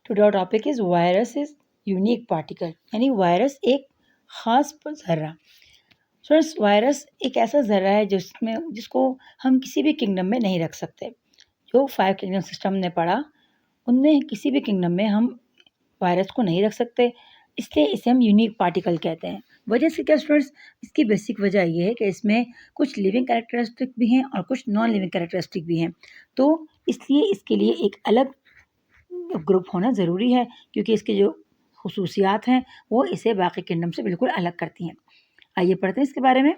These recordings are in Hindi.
Today topic is virus is unique particle, यानी वायरस एक खास जर्रा। स्टूडेंट्स, वायरस एक ऐसा जर्रा है जिसको हम किसी भी किंगडम में नहीं रख सकते। जो 5 किंगडम सिस्टम ने पढ़ा उनमें किसी भी किंगडम में हम वायरस को नहीं रख सकते, इसलिए इसे हम यूनिक पार्टिकल कहते हैं। वजह से क्या स्टूडेंट्स, इसकी बेसिक वजह ये है कि इसमें कुछ लिविंग कैरेक्टरिस्टिक भी हैं और कुछ नॉन लिविंग कैरेक्टरिस्टिक भी हैं, तो इसलिए इसके लिए एक अलग ग्रुप होना ज़रूरी है, क्योंकि इसकी जो खसूसियात हैं वो इसे बाकी किंगडम से बिल्कुल अलग करती हैं। आइए पढ़ते हैं इसके बारे में।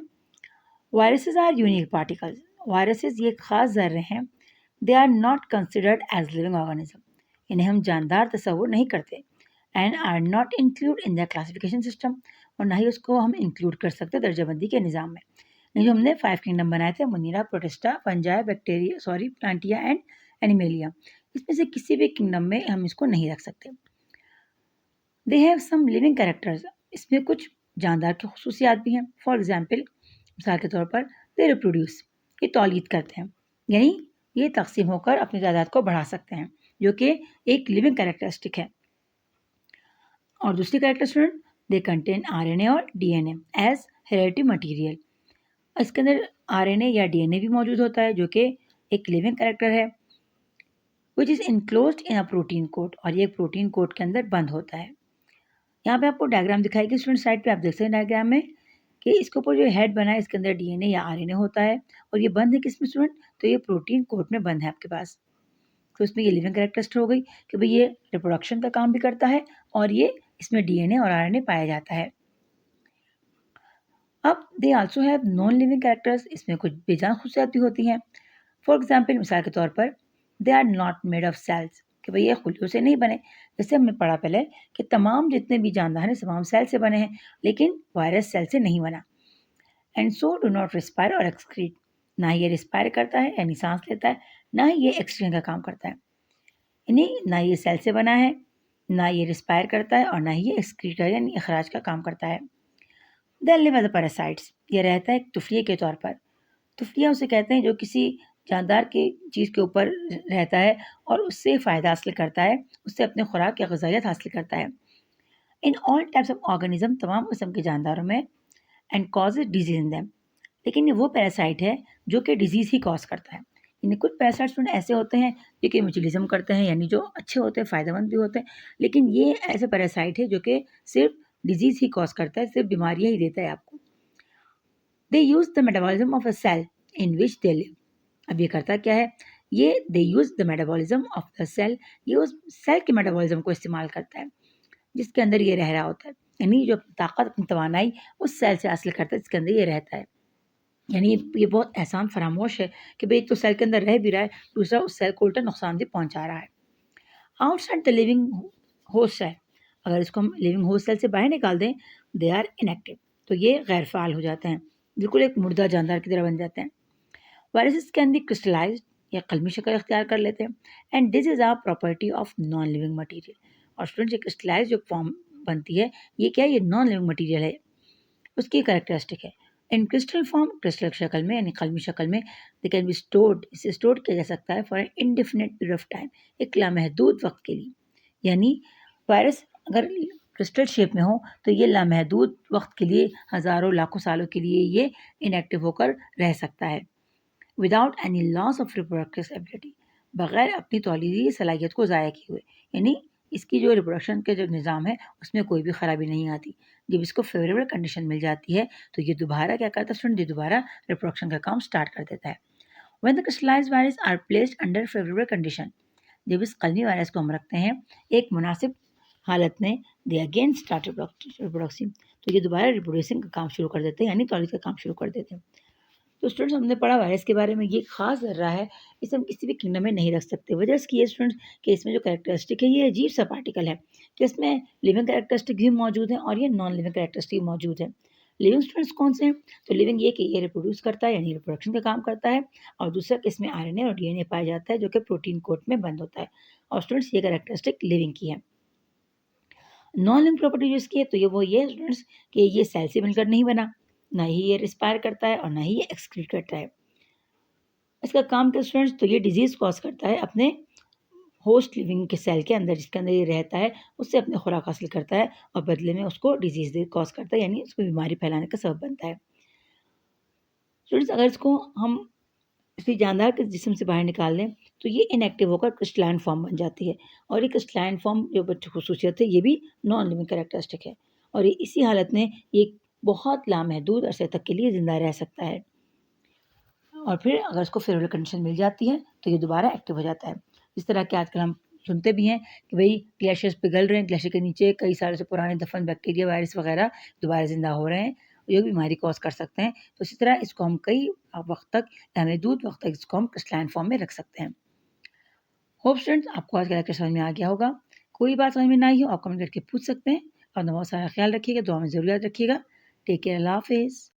Viruses are unique particles. Viruses ये खास ज़र्रे हैं। They are not considered as living organism, इन्हें हम जानदार तस्वुर नहीं करते। And are not include in the classification system, और ना ही उसको हम इंक्लूड कर सकते दर्जाबंदी के निज़ाम में। जो हमने 5 किंगडम बनाए थे, Monera, Protista, Fungi, Plantae and Animalia, इसमें से किसी भी किंगडम में हम इसको नहीं रख सकते। They have some living characters, इसमें कुछ जानदार की खसूसियात भी हैं। फॉर एग्जाम्पल, मिसाल के तौर पर दे रिप्रोड्यूस, ये तौलीद करते हैं, यानी ये तकसीम होकर अपनी तादाद को बढ़ा सकते हैं, जो कि एक लिविंग कैरेक्टरिस्टिक है। और दूसरी character student, they contain RNA और डीएनए एज हेरेडिटरी मटीरियल। इसके अंदर आरएनए या डीएनए भी मौजूद होता है, जो कि एक लिविंग कैरेक्टर है, which is enclosed in a protein coat, और ये प्रोटीन कोट के अंदर बंद होता है। यहाँ पे आपको डायग्राम दिखाएगी स्टूडेंट, साइड पे आप देख सकते हैं डायग्राम में कि इसके ऊपर जो हेड बना है इसके अंदर डीएनए या आरएनए होता है, और ये बंद है किसमें स्टूडेंट, तो ये प्रोटीन कोट में बंद है आपके पास। तो इसमें ये लिविंग कैरेक्टरिस्टिक हो गई कि भाई ये रिप्रोडक्शन का काम भी करता है और ये इसमें डीएनए और आरएनए पाया जाता है। अब they also have non living characters, इसमें कुछ बेजान खसूसियात भी होती हैं। फॉर एग्जाम्पल, मिसाल के तौर पर, they are not made of cells, कि भाई ये खुलियों से नहीं बने। जैसे हमने पढ़ा पहले कि तमाम जितने भी जानदार हैं तमाम सेल से बने हैं, लेकिन वायरस सेल से नहीं बना। And so do not respire और एक्सक्रीट, ना ही ये रिस्पायर करता है यानी सांस लेता है, ना ही ये एक्सक्रीट का काम करता है। यानी ना ये सेल से बना है, ना ये रिस्पायर करता है, और ना ही ये एक्सक्रीट यानी अखराज का काम करता है। They live as a parasites, ये रहता है एक तुफलिए के तौर पर। तुफलिया उसे कहते हैं जो किसी जानदार की चीज़ के ऊपर रहता है और उससे फ़ायदा हासिल करता है, उससे अपने खुराक या ग़िज़ाइयत हासिल करता है। In all types of organism, तमाम किस्म के जानदारों में, and causes disease in them, लेकिन ये वो पैरासाइट है जो कि डिजीज़ ही कॉज करता है। यानी कुछ पैरासाइट्स ऐसे होते हैं जो कि म्यूचुअलिज्म करते हैं, यानी जो अच्छे होते हैं, फ़ायदेमंद भी होते हैं, लेकिन ये ऐसे पैरासाइट है जो कि सिर्फ डिजीज़ ही कॉज करता है, सिर्फ बीमारियाँ ही देता है आपको। They use the metabolism of a cell in which they live, अब ये करता क्या है, ये they use the metabolism of the cell, ये उस सेल के मेटाबॉलिज्म को इस्तेमाल करता है जिसके अंदर ये रह रहा होता है। यानी जो ताकत, अपनी तवानाई उस सेल से हासिल करता है जिसके अंदर ये रहता है। यानी ये बहुत एहसान फरामोश है कि भाई एक तो सेल के अंदर रह भी रहा है, दूसरा उस सेल को उल्टा नुकसान भी पहुंचा रहा है। Outside the living host cell, अगर इसको हम लिविंग होस्ट सेल से बाहर निकाल दें, दे आर इनएक्टिव, तो ये गैर फ़ाल हो जाते हैं, बिल्कुल एक मुर्दा जानदार की तरह बन जाते हैं। वायरसेस कैन बी क्रिस्टलाइज्ड, या कलमी शक्ल अख्तियार कर लेते हैं। And this is a property of non living material, और स्टूडेंट ये क्रिस्टलाइज जो फॉर्म बनती है, ये क्या है, ये नॉन लिविंग मटीरियल है, उसकी कैरेक्टरिस्टिक है। इन क्रिस्टल फॉर्म, क्रिस्टल शक्ल में यानी कलमी शक्ल में, दे कैन बी स्टोर्ड, इसे स्टोर किया जा सकता है for an indefinite period of time, एक लामहदूद वक्त के लिए। यानी वायरस अगर क्रिस्टल शेप में हो तो ये लामहदूद वक्त के लिए, हज़ारों लाखों सालों के लिए ये इनएक्टिव होकर रह सकता है, without any loss of reproductive ability, बगैर अपनी तौलीदी सलाहियत को ज़ाया किए हुए। यानी इसकी जो रिप्रोडक्शन के जो निज़ाम है उसमें कोई भी ख़राबी नहीं आती। जब इसको फेवरेबल कंडीशन मिल जाती है तो ये दोबारा क्या करता है स्टूडेंट, ये दोबारा रिप्रोडक्शन का काम स्टार्ट कर देता है। When the crystallized virus are placed under favourable condition, जब इस कलमी वायरस को हम रखते हैं एक मुनासिब हालत में, दे अगेन स्टार्ट रिप्रोडक्शन, तो ये दोबारा रिप्रोड्यूसिंग का काम शुरू कर देते हैं, यानी तौलीद का काम शुरू कर देते हैं। तो स्टूडेंट्स, हमने पढ़ा वायरस के बारे में, ये खास ज़र्रा है, इसे हम किसी भी किंगडम में नहीं रख सकते। वजह इसकी ये स्टूडेंट्स कि इसमें जो कैरेक्टरिस्टिक है ये अजीब सा पार्टिकल है कि इसमें लिविंग कैरेक्टरिस्टिक भी मौजूद है और ये नॉन लिविंग कैरेक्टरिस्टिक मौजूद है। लिविंग स्टूडेंट्स कौन से हैं, तो लिविंग ये कि ये रिप्रोड्यूस करता है यानी रिप्रोडक्शन का काम करता है, और दूसरा कि इसमें आरएनए और डीएनए पाया जाता है जो कि प्रोटीन कोट में बंद होता है। और स्टूडेंट्स ये कैरेक्टरिस्टिक लिविंग की है। नॉन लिविंग प्रॉपर्टी जो इसकी है तो ये स्टूडेंट्स कि ये सेल से मिलकर नहीं बना, ना ही ये रिस्पायर करता है और ना ही ये एक्सक्रीट करता है। इसका काम क्या स्टूडेंट्स, तो ये डिजीज़ कॉज करता है अपने होस्ट लिविंग के सेल के अंदर, जिसके अंदर ये रहता है, उससे अपनी खुराक हासिल करता है और बदले में उसको डिजीज़ कॉज़ करता है, यानी उसको बीमारी फैलाने का सबब बनता है। स्टूडेंट्स, अगर इसको हम किसी जानदार के जिस्म से बाहर निकाल लें, तो ये इनएक्टिव होकर क्रिस्टलाइन फॉर्म बन जाती है और ये क्रिस्टलाइन फॉर्म जो ख़ुसूसियत है, ये भी नॉन लिविंग कैरेक्टरिस्टिक है और ये इसी हालत में ये बहुत लामहदूद अरसे तक के लिए ज़िंदा रह सकता है और फिर अगर उसको फेवरेबल कंडीशन मिल जाती है, तो ये दोबारा एक्टिव हो जाता है। इस तरह के आजकल हम सुनते भी हैं कि भई ग्लेशियर्स पिघल रहे हैं, ग्लेशियर के नीचे कई सालों से पुराने दफ़न बैक्टीरिया, वायरस वगैरह दोबारा ज़िंदा हो रहे हैं, जो बीमारी कॉज़ कर सकते हैं। तो इसी तरह इसको हम कई वक़्त तक, यानी दूर वक़्त तक इसको हम क्रिस्टलाइन फॉर्म में रख सकते हैं। होप स्टूडेंट्स, आपको आज का लेक्चर समझ में आ गया होगा। कोई बात समझ में ना आई हो, आप कमेंट करके पूछ सकते हैं। अपना बहुत सारा ख़्याल रखिएगा, दुआ में ज़रूर याद रखिएगा। टेक केयर, अल्लाह हाफ़िज़।